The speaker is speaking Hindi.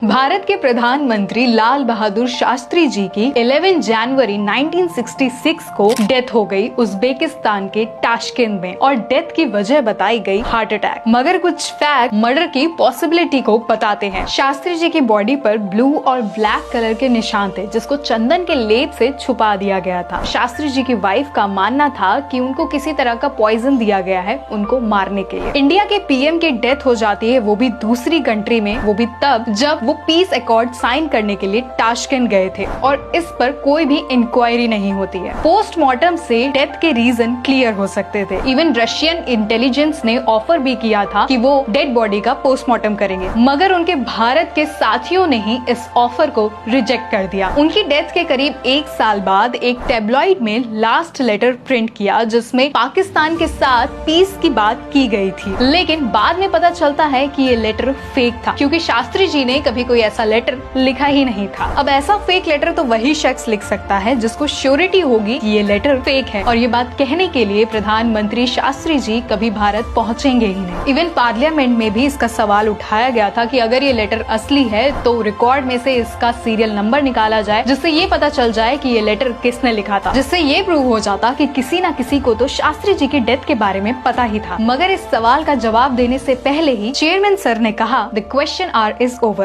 भारत के प्रधानमंत्री लाल बहादुर शास्त्री जी की 11 जनवरी 1966 को डेथ हो गई उज्बेकिस्तान के ताशकेंत में, और डेथ की वजह बताई गई हार्ट अटैक। मगर कुछ फैक्ट मर्डर की पॉसिबिलिटी को बताते हैं। शास्त्री जी की बॉडी पर ब्लू और ब्लैक कलर के निशान थे, जिसको चंदन के लेप से छुपा दिया गया था। शास्त्री जी की वाइफ का मानना था कि उनको किसी तरह का पॉइजन दिया गया है उनको मारने के लिए। इंडिया के पीएम की डेथ हो जाती है, वो भी दूसरी कंट्री में, वो भी तब जब वो पीस अकॉर्ड साइन करने के लिए ताशकेंत गए थे, और इस पर कोई भी इंक्वायरी नहीं होती है। पोस्टमार्टम से डेथ के रीजन क्लियर हो सकते थे। इवन रशियन इंटेलिजेंस ने ऑफर भी किया था कि वो डेड बॉडी का पोस्टमार्टम करेंगे, मगर उनके भारत के साथियों ने ही इस ऑफर को रिजेक्ट कर दिया। उनकी डेथ के करीब 1 साल बाद एक टेब्लॉइड में लास्ट लेटर प्रिंट किया, जिसमें पाकिस्तान के साथ पीस की बात की गई थी। लेकिन बाद में पता चलता है कि ये लेटर फेक था, क्योंकि शास्त्री जी ने कभी कोई ऐसा लेटर लिखा ही नहीं था। अब ऐसा फेक लेटर तो वही शख्स लिख सकता है जिसको श्योरिटी होगी कि ये लेटर फेक है, और ये बात कहने के लिए प्रधानमंत्री शास्त्री जी कभी भारत पहुंचेंगे ही नहीं। इवन पार्लियामेंट में भी इसका सवाल उठाया गया था कि अगर ये लेटर असली है तो रिकॉर्ड में से इसका सीरियल नंबर निकाला जाए, जिससे ये पता चल जाए कि ये लेटर किसने लिखा था, जिससे ये प्रूव हो जाता कि किसी न किसी को तो शास्त्री जी की डेथ के बारे में पता ही था। मगर इस सवाल का जवाब देने से पहले ही चेयरमैन सर ने कहा, the question our is over.